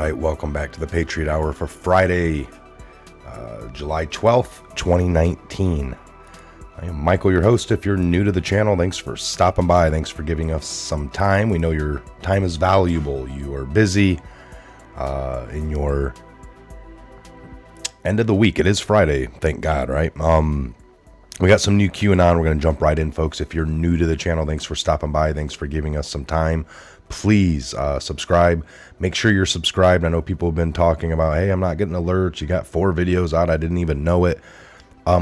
right, welcome back to the Patriot Hour for Friday, July 12th, 2019. I am Michael, your host. If you're new to the channel, thanks for stopping by. Thanks for giving us some time. We know your time is valuable. You are busy in your end of the week. It is Friday, thank God, right? We got some new QAnon. We're going to jump right in, folks. If you're new to the channel, thanks for stopping by. Thanks for giving us some time. Please subscribe. Make sure you're subscribed. I know people have been talking about, hey, I'm not getting alerts. You got 4 videos out. I didn't even know it.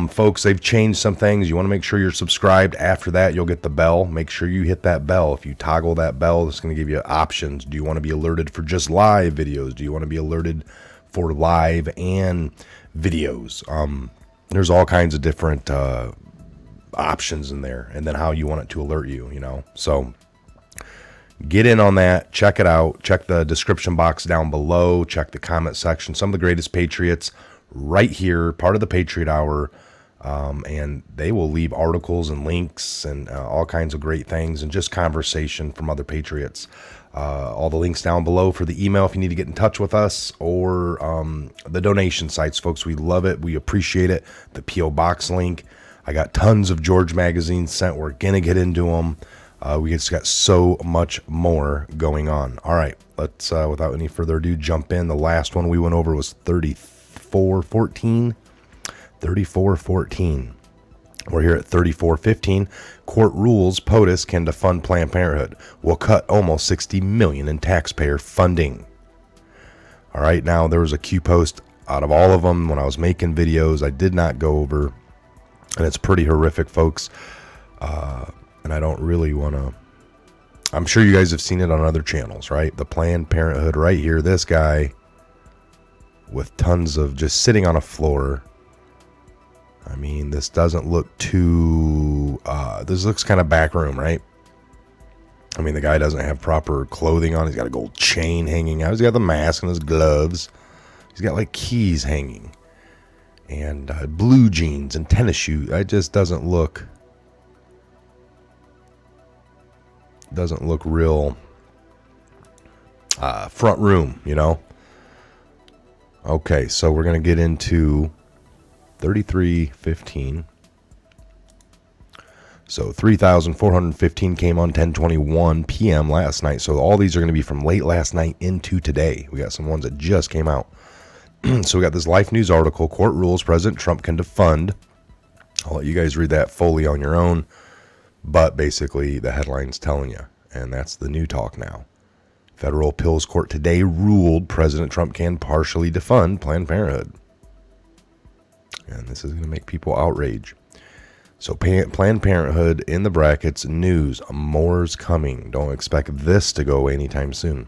Folks, they've changed some things. You want to make sure you're subscribed. After that, you'll get the bell. Make sure you hit that bell. If you toggle that bell, it's going to give you options. Do you want to be alerted for just live videos? Do you want to be alerted for live and videos? There's all kinds of different options in there, and then how you want it to alert you, you know. So get in on that. Check it out. Check the description box down below. Check the comment section. Some of the greatest patriots right here, part of the Patriot Hour, and they will leave articles and links and all kinds of great things and just conversation from other patriots. All the links down below for the email if you need to get in touch with us, or the donation sites, folks. We love it. We appreciate it. The P.O Box link. I got tons of George magazines sent. We're going to get into them. We just got so much more going on. All right, let's, without any further ado, jump in. The last one we went over was 3414. 3414. We're here at 3415. Court rules POTUS can defund Planned Parenthood. Will cut almost $60 million in taxpayer funding. All right, now there was a Q post out of all of them when I was making videos I did not go over, and it's pretty horrific, folks. And I don't really want to. I'm sure you guys have seen it on other channels, right? The Planned Parenthood right here. This guy with tons of just sitting on a floor. I mean, this doesn't look too, this looks kind of back room, right? I mean, the guy doesn't have proper clothing on. He's got a gold chain hanging out. He's got the mask and his gloves. He's got like keys hanging and blue jeans and tennis shoes. It just doesn't look real front room, you know? Okay, so we're going to get into 3315. So 3,415 came on 10:21 p.m. last night. So all these are going to be from late last night into today. We got some ones that just came out. So we got this Life News article, Court Rules President Trump Can Defund. I'll let you guys read that fully on your own. But basically the headline's telling you, and that's the new talk now. Federal Appeals Court today ruled President Trump can partially defund Planned Parenthood. And this is going to make people outrage. So Planned Parenthood in the brackets, news, more's coming. Don't expect this to go away anytime soon.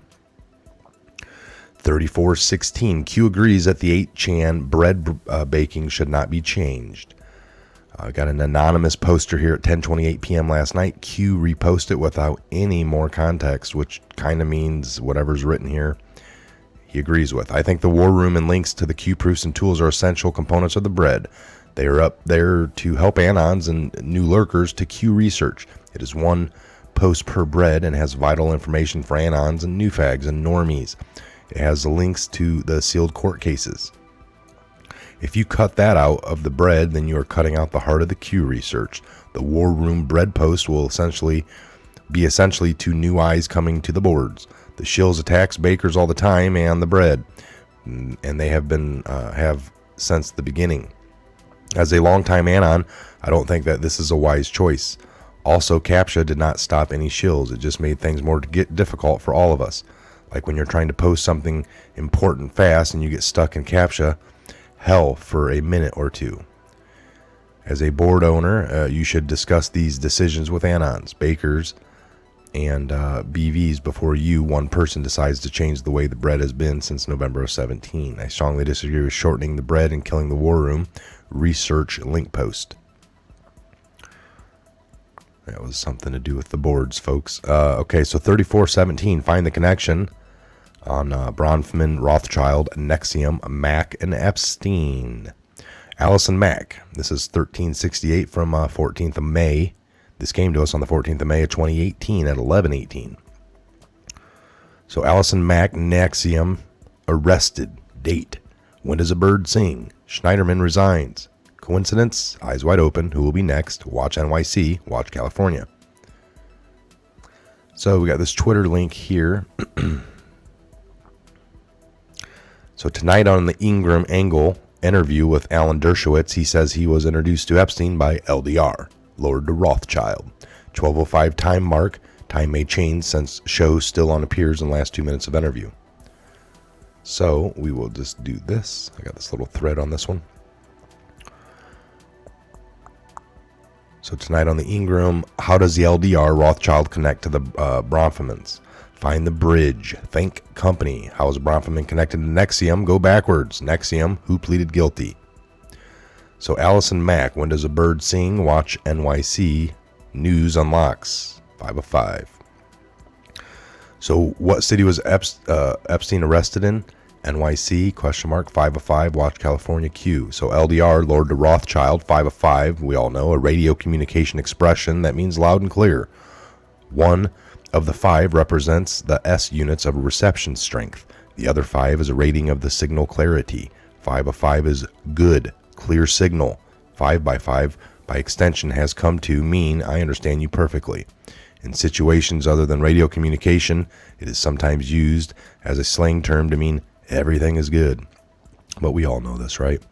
3416, Q agrees that the 8chan bread baking should not be changed. I got an anonymous poster here at 10:28 p.m. last night. Q reposted it without any more context, which kind of means whatever's written here he agrees with. I think the war room and links to the Q proofs and tools are essential components of the bread. They are up there to help anons and new lurkers to Q research. It is one post per bread and has vital information for anons and new fags and normies. It has the links to the sealed court cases. If you cut that out of the bread, then you are cutting out the heart of the Q research. The war room bread post will essentially be to new eyes coming to the boards. The shills attacks bakers all the time and the bread, and they have been have since the beginning. As a longtime anon, I don't think that this is a wise choice. Also, CAPTCHA did not stop any shills. It just made things more difficult for all of us. Like when you're trying to post something important fast and you get stuck in CAPTCHA, hell for a minute or two. As a board owner, you should discuss these decisions with anons, bakers, and BVs before one person decides to change the way the bread has been since November of 17. I strongly disagree with shortening the bread and killing the war room. Research link post. That was something to do with the boards, folks. Okay, so 3417, find the connection on Bronfman, Rothschild, Nexium, Mack, and Epstein. Allison Mack. This is 1368 from 14th of May. This came to us on the 14th of May of 2018 at 11:18. So Allison Mack, Nexium, arrested. Date. When does a bird sing? Schneiderman resigns. Coincidence? Eyes wide open. Who will be next? Watch NYC. Watch California. So we got this Twitter link here. So tonight on the Ingram Angle interview with Alan Dershowitz, he says he was introduced to Epstein by LDR, Lord de Rothschild. 12:05 time mark. Time may change since show still on appears in the last 2 minutes of interview. So we will just do this. I got this little thread on this one. So tonight on the Ingram, how does the LDR Rothschild connect to the Bronfmans? Find the bridge. Think company. How is Bronfman connected to Nexium? Go backwards. Nexium, who pleaded guilty? So Allison Mack, when does a bird sing? Watch NYC. News unlocks. 5/5. So what city was Epstein arrested in? NYC, question mark, 5/5, watch California Q. So LDR, Lord de Rothschild, 5/5, we all know, a radio communication expression that means loud and clear. One of the 5 represents the S units of reception strength. The other 5 is a rating of the signal clarity. 5/5 is good, clear signal. 5/5, by extension, has come to mean I understand you perfectly. In situations other than radio communication, it is sometimes used as a slang term to mean everything is good. But we all know this, right?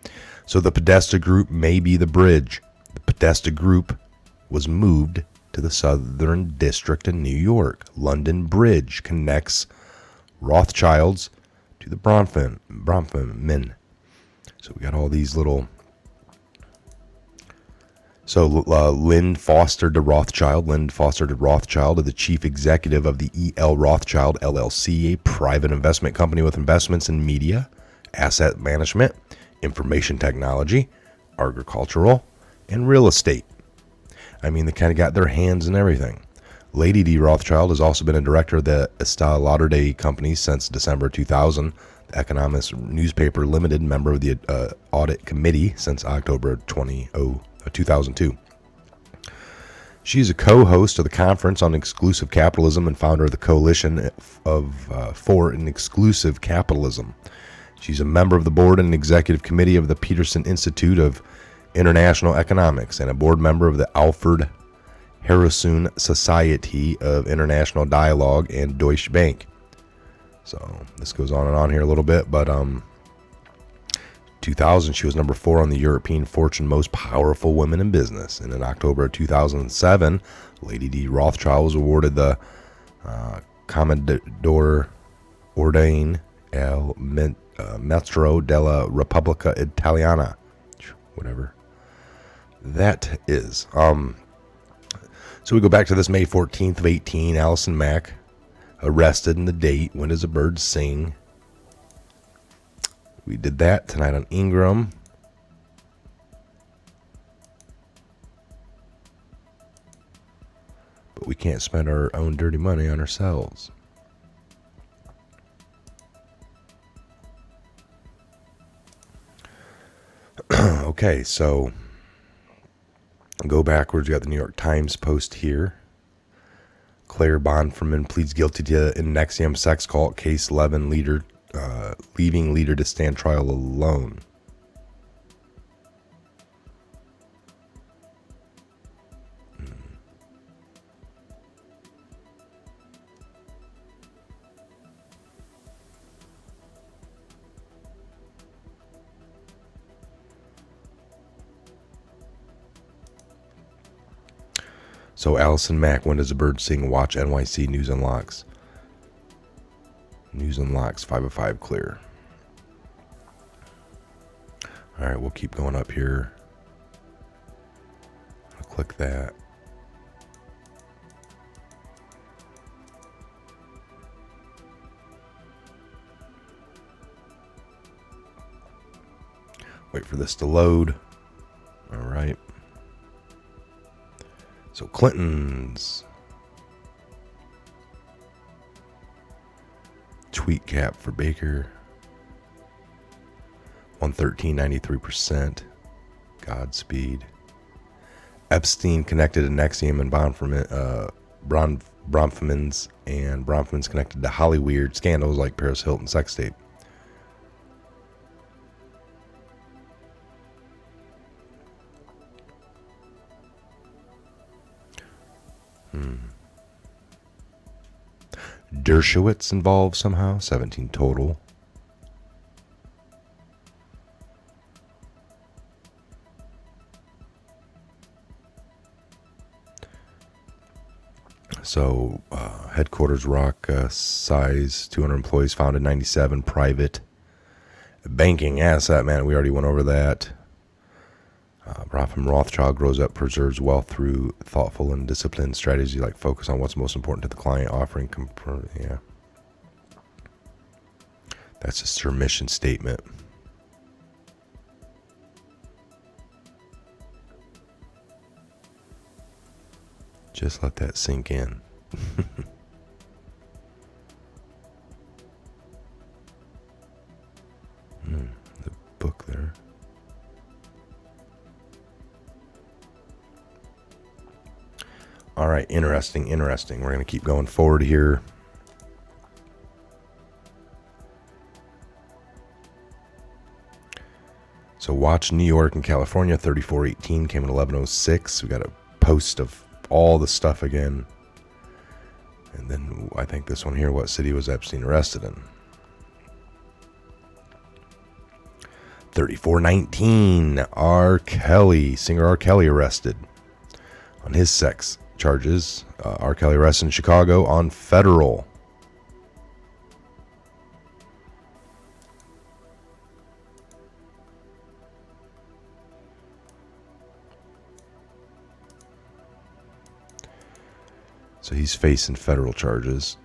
So the Podesta Group may be the bridge. The Podesta Group was moved to the Southern District in New York. London Bridge connects Rothschilds to the Bronfman. So we got all these little... So Lynn Foster de Rothschild is the chief executive of the E.L. Rothschild LLC, a private investment company with investments in media, asset management, information technology, agricultural, and real estate. I mean, they kind of got their hands in everything. Lady D. Rothschild has also been a director of the Estee Lauder Company since December 2000, the Economist Newspaper Limited, member of the Audit Committee since October 2002. She is a co-host of the Conference on Exclusive Capitalism and founder of the Coalition for an Exclusive Capitalism. She's a member of the board and executive committee of the Peterson Institute of International Economics and a board member of the Alfred Harrison Society of International Dialogue and Deutsche Bank. So this goes on and on here a little bit, but 2000, she was number 4 on the European Fortune Most Powerful Women in Business. And in October of 2007, Lady D. Rothschild was awarded the Commendatore Ordine al Mastro della Repubblica Italiana, whatever that is. So we go back to this May 14th of 18, Allison Mack arrested, and the date. When does a bird sing? We did that tonight on Ingram. But we can't spend our own dirty money on ourselves. Okay, so go backwards. You got the New York Times post here. Claire Bonferman pleads guilty to Nexium sex cult case, 11 leaving leader to stand trial alone. So Allison Mack, when does a bird sing? Watch NYC News Unlocks. News Unlocks, 5/5 clear. All right, we'll keep going up here. I'll click that. Wait for this to load. All right. So Clinton's tweet cap for Baker, 113.93%. Godspeed. Epstein connected to Nexium and Bronfmans, and Bronfmans connected to Hollyweird scandals like Paris Hilton sex tape. Dershowitz involved somehow. 17 total. So, headquarters rock size, 200 employees, founded 97, private. Banking asset, man, we already went over that. From Rothschild grows up, preserves wealth through thoughtful and disciplined strategy, like focus on what's most important to the client, offering, yeah. That's just her mission statement. Just let that sink in. The book there. All right, interesting. We're going to keep going forward here. So watch New York and California, 3418 came in 1106. We got a post of all the stuff again. And then I think this one here, what city was Epstein arrested in? 3419, R. Kelly, singer R. Kelly arrested on his sex charges. R. Kelly arrested in Chicago on federal. So he's facing federal charges.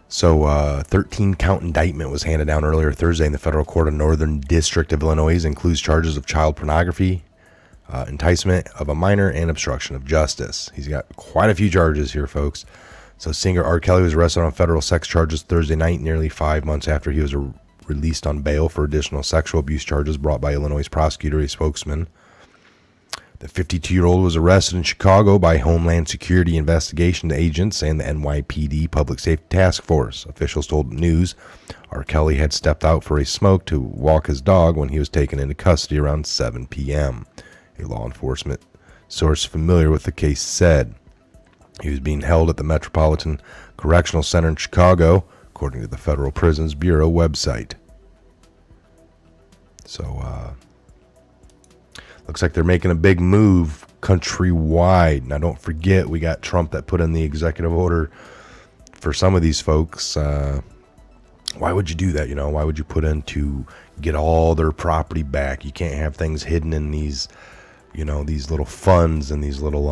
So 13-count indictment was handed down earlier Thursday in the federal court of Northern District of Illinois. It includes charges of child pornography, enticement of a minor, and obstruction of justice. He's got quite a few charges here, folks. So singer R. Kelly was arrested on federal sex charges Thursday night, nearly 5 months after he was released on bail for additional sexual abuse charges brought by Illinois prosecutor, a spokesman. The 52-year-old was arrested in Chicago by Homeland Security investigation agents and the NYPD Public Safety Task Force. Officials told News R. Kelly had stepped out for a smoke to walk his dog when he was taken into custody around 7 p.m. A law enforcement source familiar with the case said he was being held at the Metropolitan Correctional Center in Chicago, according to the Federal Prisons Bureau website. So, looks like they're making a big move countrywide. Now, don't forget, we got Trump that put in the executive order for some of these folks. Why would you do that? Why would you put in to get all their property back? You can't have things hidden in these, these little funds and these little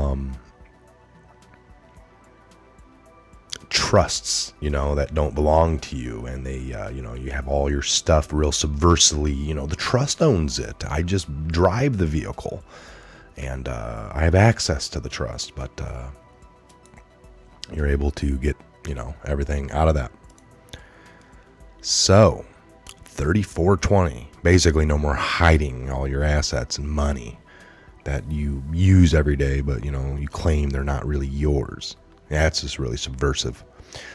trusts, that don't belong to you. And they, you have all your stuff real subversively. The trust owns it. I just drive the vehicle and I have access to the trust, but you're able to get, everything out of that. So 3420, basically no more hiding all your assets and money that you use every day, but you claim they're not really yours. Yeah, it's just really subversive.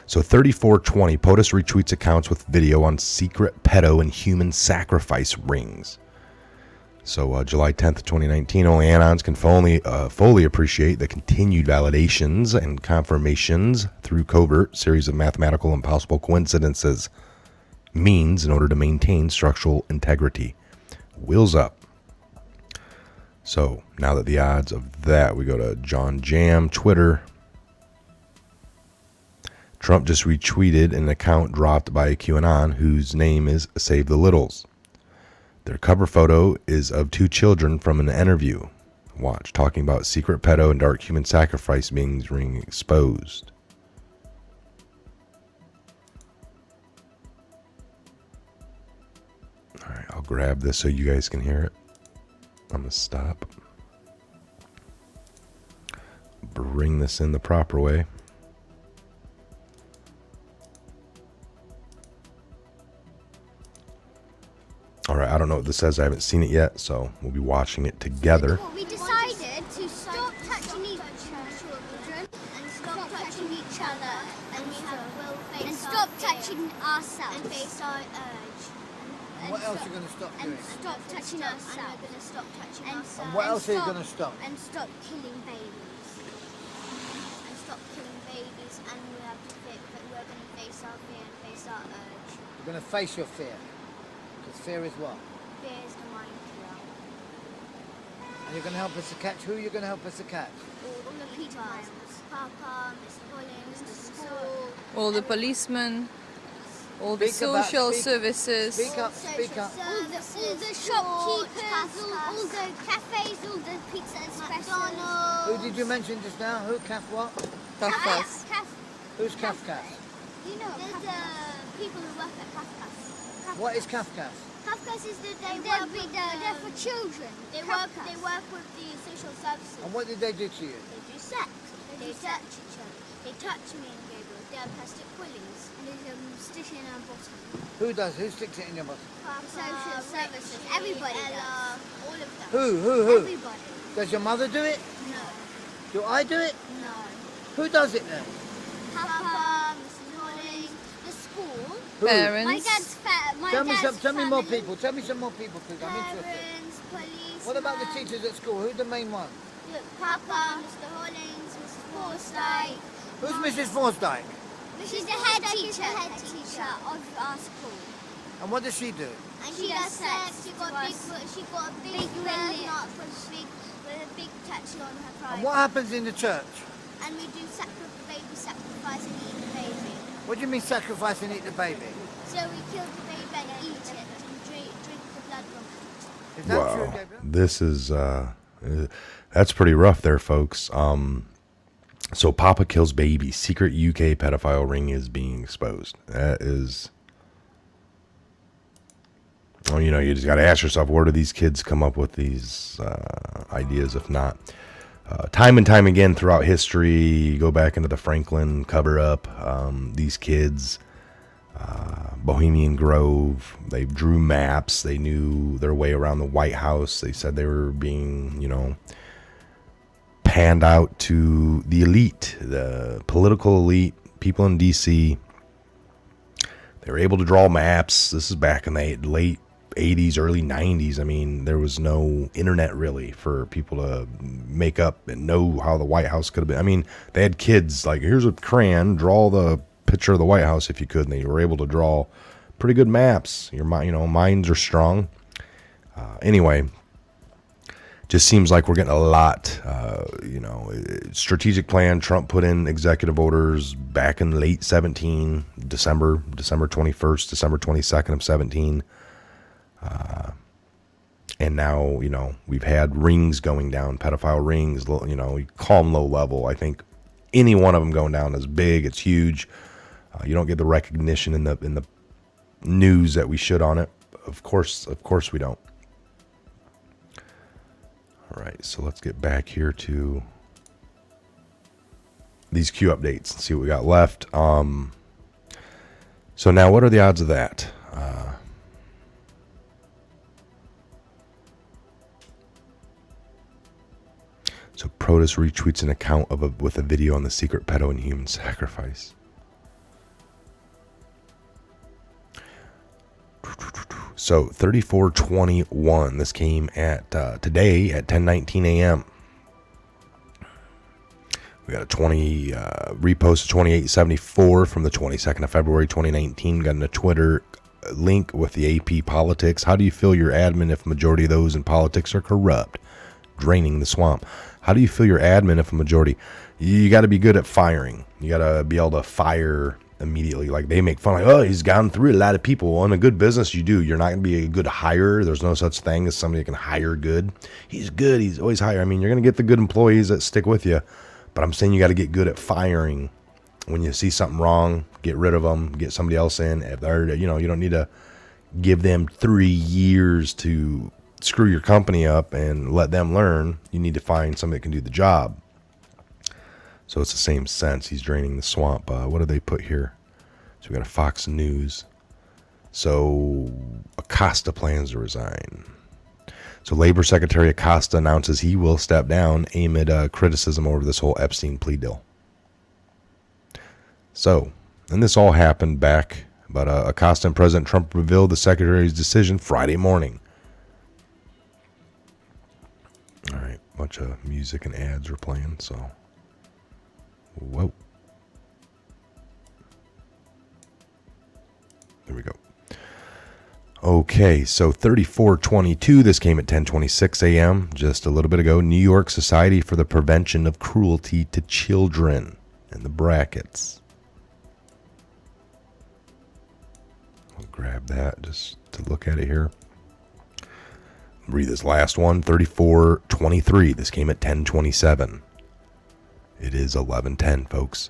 So 3420, POTUS retweets accounts with video on secret pedo and human sacrifice rings. So July 10th, 2019, only anons can fully appreciate the continued validations and confirmations through covert series of mathematical impossible coincidences means in order to maintain structural integrity. Wheels up. So now that the odds of that, we go to John Jam, Twitter. Trump just retweeted an account dropped by QAnon whose name is Save the Littles. Their cover photo is of two children from an interview. Watch, talking about secret pedo and dark human sacrifice being exposed. All right, I'll grab this so you guys can hear it. I'm going to stop. Bring this in the proper way. All right, I don't know what this says. I haven't seen it yet, so we'll be watching it together. We decided to stop touching each children and stop touching each other and stop touching ourselves and face our urge. What else are you going to stop doing? And stop touching ourselves. And we're going to stop touching ourselves. And what else are you going to stop? And stop killing babies. and we have to we're going to face our fear and face our urge. You're going to face your fear. Because fear is what? Fear is the mind killer. And you're going to help us to catch. Who are you going to help us to catch? All the people. Papa, Mr. Hollins, the school. All the policemen, all the social services. Speak up. All the shopkeepers, all the cafes, all the pizza expressos. Who did you mention just now? Who? Caf what? Kafkas. Who's Kafkas? You know, there's people who work at Kafkas. What is Kafkas? Kafkas is they're for children. They work with the social services. And what did they do to you? They do sex. They touch each other. They touch me and Gabriel. They have plastic quillies. They stick in our bottom. Who does? Who sticks it in your bottom? Social services. Everybody does. All of them. Who? Everybody. Does your mother do it? No. Do I do it? No. Who does it then? Papa, Mrs. Hollins, the school. Who? Parents. My dad's Tell me more family. people. Tell me some more people, please. I'm interested. Parents, police. What about the teachers at school? Who's the main one? Look, Papa, Mr. Hollins, Mrs. Forsyth. Who's Mrs. Forsdyke? She's the head teacher of our school. And what does she do? And she does sex. She got a big belly with a big tattoo on her private. And what happens in the church? And we do baby sacrifice and eat the baby. What do you mean sacrifice and eat the baby? So we kill the baby and eat it and drink the blood from it. Is that true, Wow, Gabriel? this is that's pretty rough there, folks. So Papa kills baby. Secret UK pedophile ring is being exposed. That is, well, you know, you just got to ask yourself, where do these kids come up with these ideas? If not, time and time again throughout history, you go back into the Franklin cover-up. These kids, Bohemian Grove, they drew maps. They knew their way around the White House. They said they were being, you know, panned out to the elite, the political elite, people in D.C. They were able to draw maps. This is back in the late 80s, early 90s. I mean, there was no internet really for people to make up and know how the White House could have been. I mean, they had kids like, here's a crayon, draw the picture of the White House if you could, and they were able to draw pretty good maps. Your mind, you know, minds are strong. Anyway, just seems like we're getting a lot, strategic plan. Trump put in executive orders back in late 17, December 21st, December 22nd of 17. And now, you know, we've had rings going down, pedophile rings, you know, you call them low level. I think any one of them going down is big. It's huge. You don't get the recognition in the news that we should on it. Of course we don't. All right, so let's get back here to these Q updates and see what we got left. So now, what are the odds of that? So ProTus retweets an account with a video on the secret pedo and human sacrifice. So 3421. This came at today at 10:19 a.m. We got a 20 repost of 2874 from the 22nd of February 2019. Got in a Twitter link with the AP Politics. How do you feel your admin if a majority of those in politics are corrupt? Draining the swamp. How do you feel your admin if a majority? You got to be good at firing. You got to be able to fire immediately. Like they make fun, like, oh, he's gone through a lot of people. Well, in a good business, you do. You're not going to be a good hire. There's no such thing as somebody that can hire good. He's good. He's always hire. I mean, you're going to get the good employees that stick with you. But I'm saying you got to get good at firing. When you see something wrong, get rid of them. Get somebody else in. If they're, you know, you don't need to give them 3 years to screw your company up and let them learn. You need to find somebody that can do the job. So it's the same sense. He's draining the swamp. What do they put here? So we got a Fox News. So Acosta plans to resign. So Labor Secretary Acosta announces he will step down amid criticism over this whole Epstein plea deal. So, and this all happened back, but Acosta and President Trump revealed the secretary's decision Friday morning. All right, bunch of music and ads are playing, so whoa. Okay, so 3422, this came at 10:26 a.m. just a little bit ago. New York Society for the Prevention of Cruelty to Children, in the brackets. I'll grab that just to look at it here. Read this last one, 3423. This came at 10:27. It is 11:10, folks.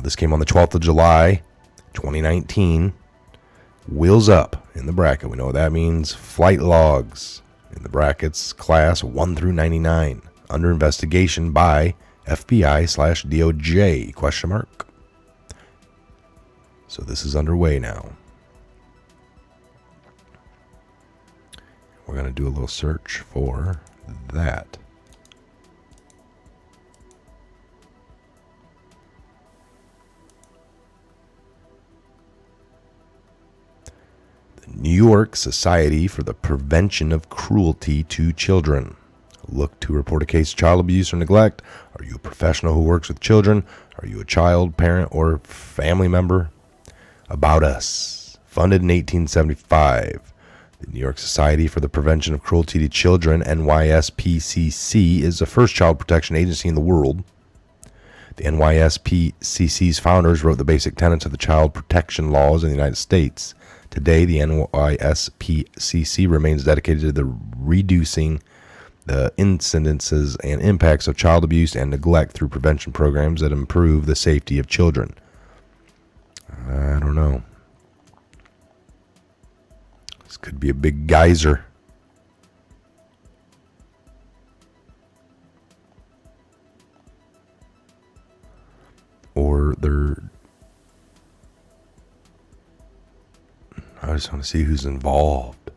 This came on the 12th of July, 2019. Wheels up in the bracket. We know what that means. Flight logs in the brackets, class 1 through 99. Under investigation by FBI/DOJ, question mark. So this is underway now. We're going to do a little search for that. New York Society for the Prevention of Cruelty to Children. Look to report a case of child abuse or neglect. Are you a professional who works with children? Are you a child, parent, or family member? About Us. Funded in 1875. The New York Society for the Prevention of Cruelty to Children, NYSPCC, is the first child protection agency in the world. The NYSPCC's founders wrote the basic tenets of the child protection laws in the United States. Today, the NYSPCC remains dedicated to reducing the incidences and impacts of child abuse and neglect through prevention programs that improve the safety of children. I don't know. This could be a big geyser. Or I just want to see who's involved.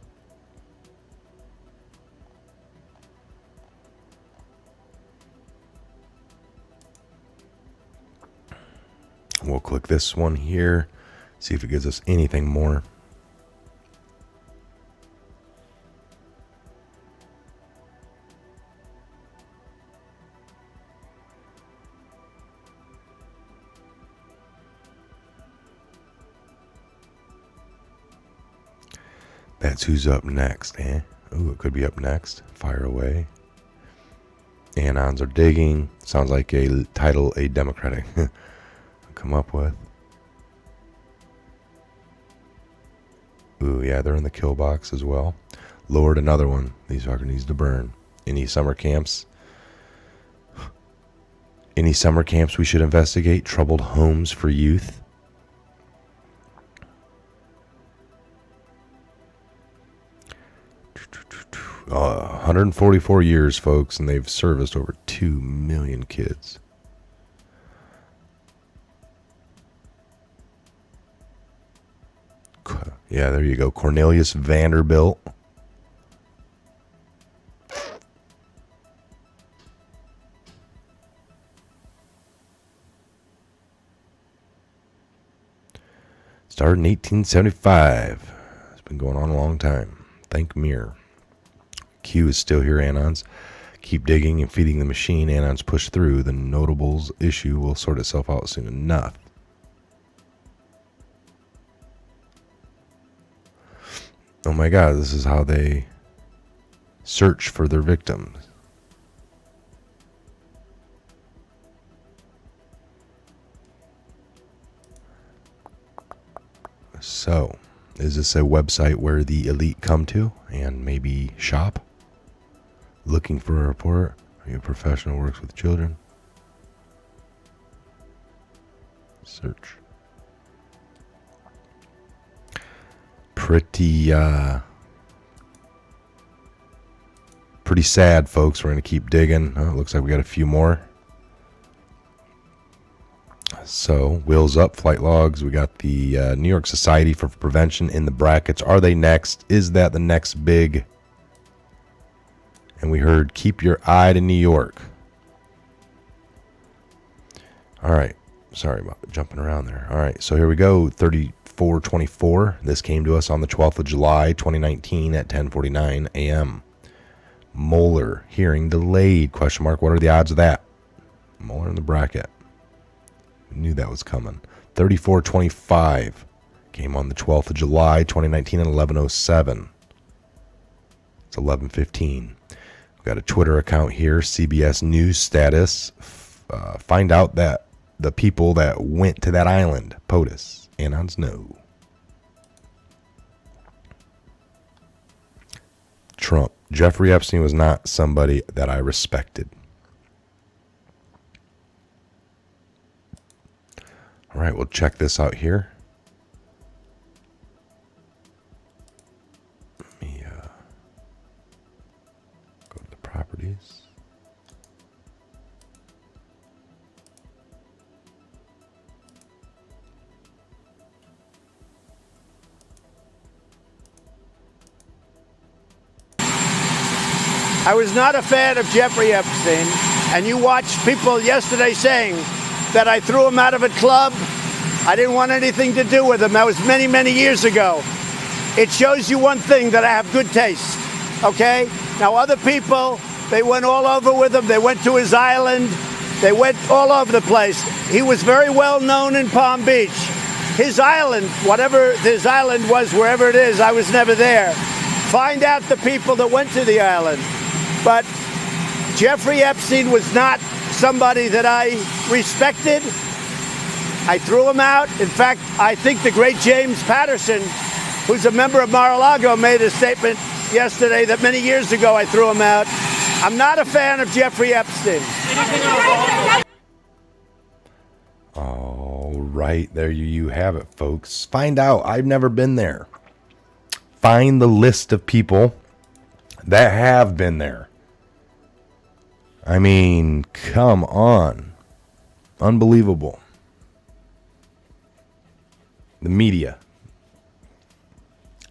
We'll click this one here, see if it gives us anything more. That's who's up next, eh? Ooh, it could be up next. Fire away. Anons are digging. Sounds like a title a Democratic come up with. Ooh, yeah, they're in the kill box as well. Lord, another one. These fucker needs to burn. Any summer camps? Any summer camps we should investigate? Troubled homes for youth? 144 years, folks, and they've serviced over 2 million kids. Yeah, there you go. Cornelius Vanderbilt. Started in 1875. It's been going on a long time. Thank Mir. Q is still here, Anons. Keep digging and feeding the machine. Anons push through. The notables issue will sort itself out soon enough. Oh my God, this is how they search for their victims. So, is this a website where the elite come to and maybe shop? Looking for a report? Are you a professional who works with children? Search. Pretty sad, folks. We're going to keep digging. Oh, it looks like we got a few more. So, wheels up, flight logs. We got the New York Society for Prevention in the brackets. Are they next? Is that the next big? And we heard, keep your eye to New York. All right. Sorry about jumping around there. All right. So here we go. 3424. This came to us on the 12th of July, 2019 at 10:49 a.m. Molar hearing delayed. Question mark. What are the odds of that? Molar in the bracket. Knew that was coming. 3425. Came on the 12th of July, 2019 at 11:07. It's 11:15. We've got a Twitter account here, CBS News status. Find out that the people that went to that island, POTUS, Anons no. Trump. Jeffrey Epstein was not somebody that I respected. All right, we'll check this out here. Let me go to the properties. I was not a fan of Jeffrey Epstein, and you watched people yesterday saying that I threw him out of a club. I didn't want anything to do with him. That was many, many years ago. It shows you one thing, that I have good taste, okay? Now, other people, they went all over with him. They went to his island. They went all over the place. He was very well known in Palm Beach. His island, whatever his island was, wherever it is, I was never there. Find out the people that went to the island. But Jeffrey Epstein was not somebody that I respected. I threw him out. In fact, I think the great James Patterson, who's a member of Mar-a-Lago, made a statement yesterday that many years ago I threw him out. I'm not a fan of Jeffrey Epstein. All right, there you have it, folks. Find out. I've never been there. Find the list of people that have been there. I mean, come on. Unbelievable. The media.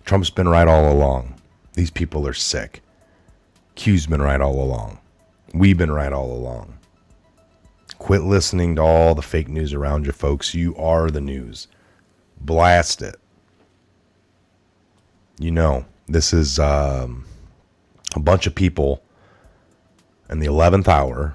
Trump's been right all along. These people are sick. Q's been right all along. We've been right all along. Quit listening to all the fake news around you, folks. You are the news. Blast it. You know, this is a bunch of people in the 11th hour.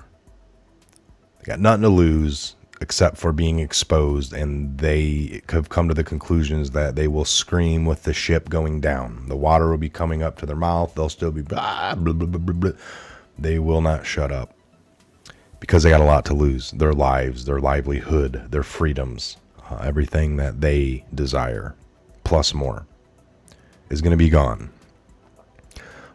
They got nothing to lose except for being exposed, and they have come to the conclusions that they will scream with the ship going down. The water will be coming up to their mouth. They'll still be blah, blah, blah, blah, blah, blah. They will not shut up because they got a lot to lose. Their lives, their livelihood, their freedoms, everything that they desire, plus more, is going to be gone.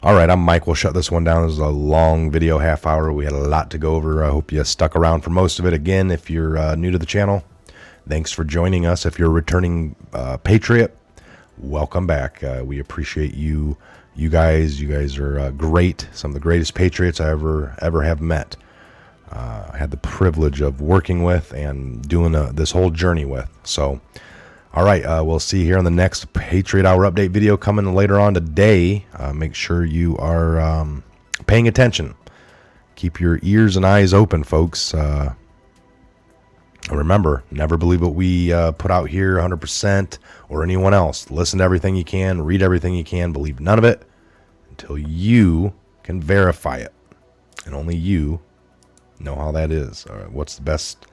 All right, I'm Mike. We'll shut this one down. This is a long video, half hour. We had a lot to go over. I hope you stuck around for most of it. Again, if you're new to the channel, thanks for joining us. If you're a returning Patriot, welcome back. We appreciate you. You guys are great. Some of the greatest Patriots I ever have met. I had the privilege of working with and doing this whole journey with. So, all right, we'll see you here on the next Patriot Hour update video coming later on today. Make sure you are paying attention. Keep your ears and eyes open, folks. Remember, never believe what we put out here 100% or anyone else. Listen to everything you can. Read everything you can. Believe none of it until you can verify it. And only you know how that is. All right, what's the best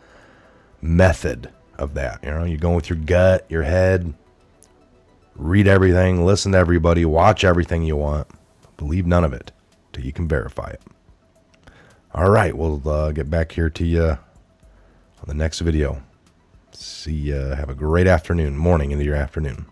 method of that? You know, you're going with your gut, your head. Read everything, listen to everybody, watch everything you want. Believe none of it till you can verify it. All right, we'll get back here to you on the next video. See ya. Have a great afternoon, morning into your afternoon.